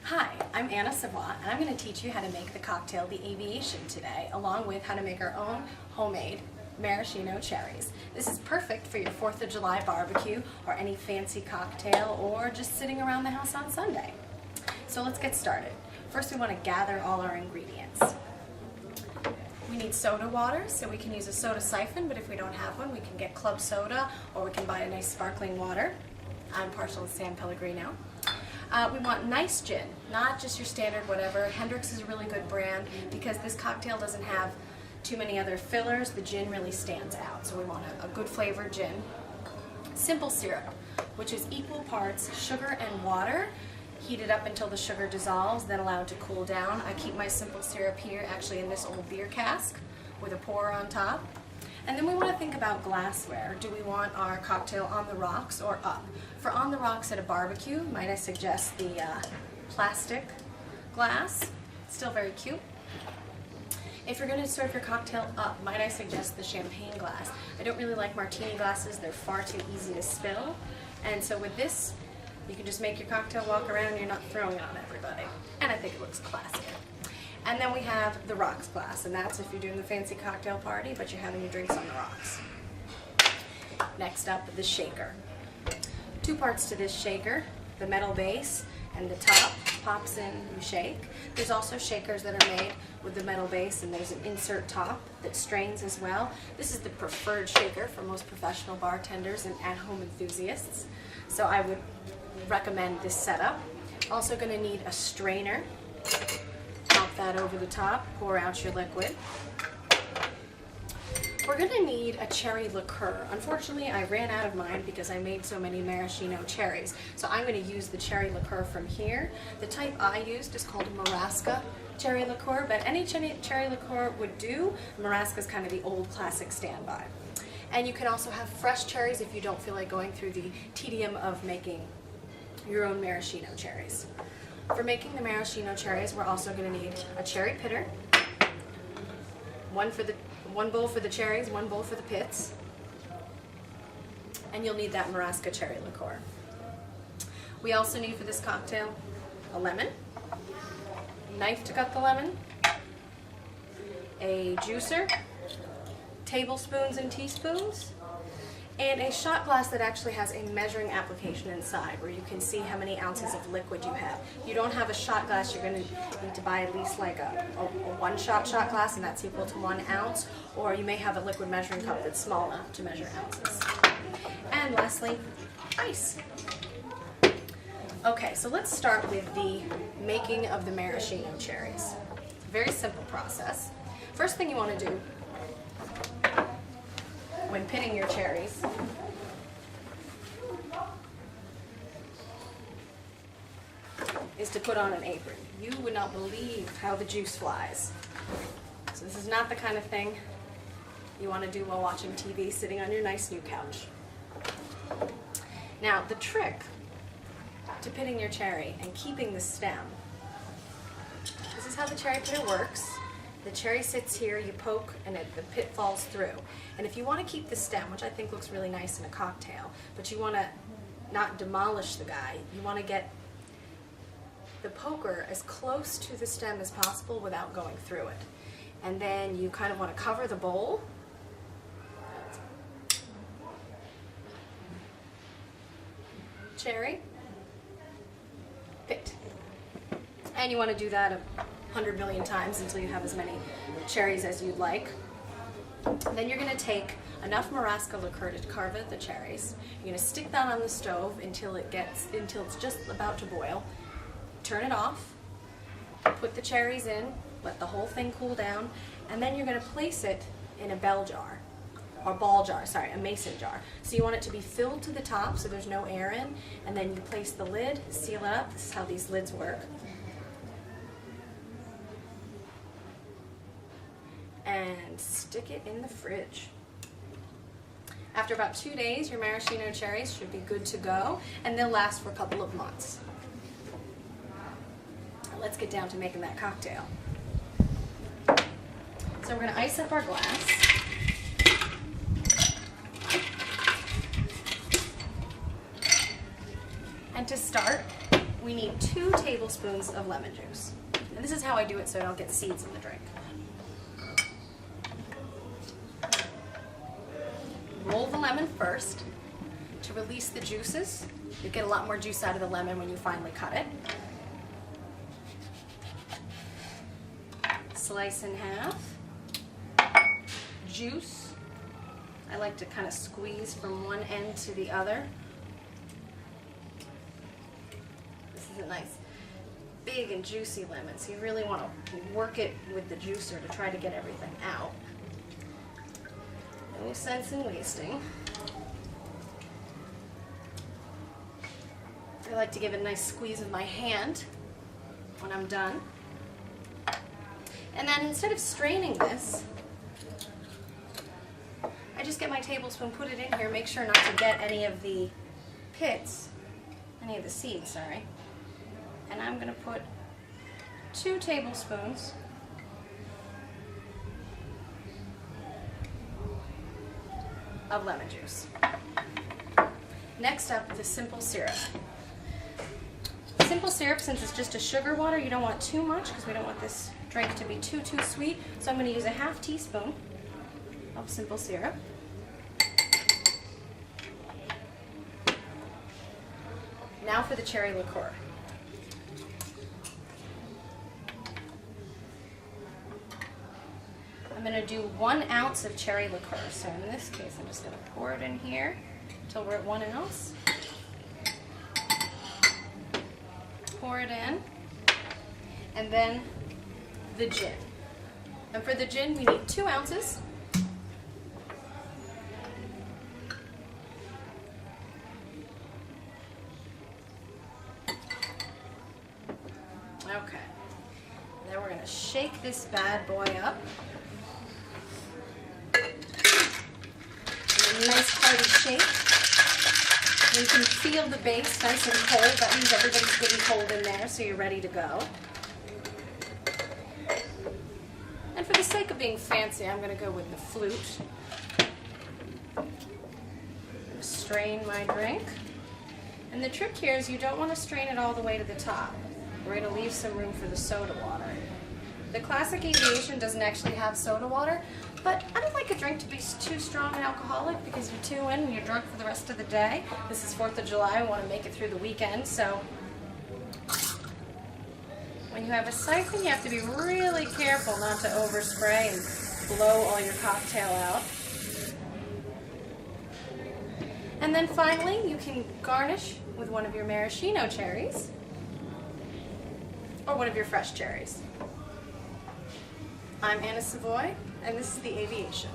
Hi, I'm Anna Savoie, and I'm going to teach you how to make the cocktail, the Aviation, today, along with how to make our own homemade maraschino cherries. This is perfect for your 4th of July barbecue or any fancy cocktail or just sitting around the house on Sunday. So let's get started. First we want to gather all our ingredients. We need soda water, so we can use a soda siphon, but if we don't have one, we can get club soda or we can buy a nice sparkling water. I'm partial to San Pellegrino. We want nice gin, not just your standard whatever. Hendrick's is a really good brand because this cocktail doesn't have too many other fillers. The gin really stands out, so we want a good flavored gin. Simple syrup, which is equal parts sugar and water. Heat it up until the sugar dissolves, then allow it to cool down. I keep my simple syrup here actually in this old beer cask with a pour on top. And then we want to think about glassware. Do we want our cocktail on the rocks or up? For on the rocks at a barbecue, might I suggest the plastic glass, still very cute. If you're going to serve your cocktail up, might I suggest the champagne glass. I don't really like martini glasses, they're far too easy to spill. And so with this, you can just make your cocktail walk around and you're not throwing it on everybody. And I think it looks classic. And then we have the rocks glass, and that's if you're doing the fancy cocktail party, but you're having your drinks on the rocks. Next up, the shaker. 2 parts to this shaker, the metal base and the top pops in, you shake. There's also shakers that are made with the metal base, and there's an insert top that strains as well. This is the preferred shaker for most professional bartenders and at-home enthusiasts. So I would recommend this setup. Also going to need a strainer. Pop that over the top, pour out your liquid. We're going to need a cherry liqueur. Unfortunately, I ran out of mine because I made so many maraschino cherries. So I'm going to use the cherry liqueur from here. The type I used is called Marasca cherry liqueur, but any cherry liqueur would do. Marasca is kind of the old classic standby. And you can also have fresh cherries if you don't feel like going through the tedium of making your own maraschino cherries. For making the maraschino cherries, we're also going to need a cherry pitter, one bowl for the cherries, 1 bowl for the pits, and you'll need that Marasca cherry liqueur. We also need for this cocktail a lemon, knife to cut the lemon, a juicer, tablespoons and teaspoons, and a shot glass that actually has a measuring application inside where you can see how many ounces of liquid you have. If you don't have a shot glass, you're going to need to buy at least like a 1-shot shot glass, and that's equal to 1 ounce, or you may have a liquid measuring cup that's small enough to measure ounces. And lastly, ice. Okay, so let's start with the making of the maraschino cherries. It's a very simple process. First thing you want to do when pitting your cherries is to put on an apron. You would not believe how the juice flies. So this is not the kind of thing you want to do while watching TV sitting on your nice new couch. Now the trick to pitting your cherry and keeping the stem, this is how the cherry pitter works. The cherry sits here, you poke, and the pit falls through. And if you want to keep the stem, which I think looks really nice in a cocktail, but you want to not demolish the guy, you want to get the poker as close to the stem as possible without going through it. And then you kind of want to cover the bowl. Cherry, pit. And you want to do that 100 million times until you have as many cherries as you'd like. Then you're going to take enough Marasca liqueur to carve out the cherries. You're going to stick that on the stove until it's just about to boil. Turn it off, put the cherries in, let the whole thing cool down, and then you're going to place it in a bell jar, or ball jar, sorry, a mason jar. So you want it to be filled to the top so there's no air in, and then you place the lid, seal it up. This is how these lids work. And stick it in the fridge. After about 2 days, your maraschino cherries should be good to go, and they'll last for a couple of months. Now let's get down to making that cocktail. So we're going to ice up our glass. And to start, we need 2 tablespoons of lemon juice. And this is how I do it so I don't get seeds in the drink. Roll the lemon first to release the juices. You get a lot more juice out of the lemon when you finally cut it. Slice in half. Juice. I like to kind of squeeze from one end to the other. This is a nice big and juicy lemon, so you really want to work it with the juicer to try to get everything out. No sense in wasting. I like to give it a nice squeeze with my hand when I'm done. And then instead of straining this, I just get my tablespoon, put it in here, make sure not to get any of the pits, any of the seeds, sorry. And I'm going to put 2 tablespoons of lemon juice. Next up, the simple syrup. Simple syrup, since it's just a sugar water, you don't want too much because we don't want this drink to be too sweet. So I'm going to use a half teaspoon of simple syrup. Now for the cherry liqueur. I'm going to do 1 ounce of cherry liqueur. So in this case, I'm just going to pour it in here until we're at 1 ounce. Pour it in. And then the gin. And for the gin, we need 2 ounces. Okay. Now we're going to shake this bad boy up. A nice hearty shake. And you can feel the base nice and cold. That means everybody's getting cold in there, so you're ready to go. And for the sake of being fancy, I'm going to go with the flute. I'm going to strain my drink. And the trick here is you don't want to strain it all the way to the top. We're going to leave some room for the soda water. The classic Aviation doesn't actually have soda water, but I don't like a drink to be too strong and alcoholic because you're 2 in and you're drunk for the rest of the day. This is 4th of July, I want to make it through the weekend, so when you have a siphon, you have to be really careful not to overspray and blow all your cocktail out. And then finally, you can garnish with one of your maraschino cherries or one of your fresh cherries. I'm Anna Savoie, and this is the Aviation.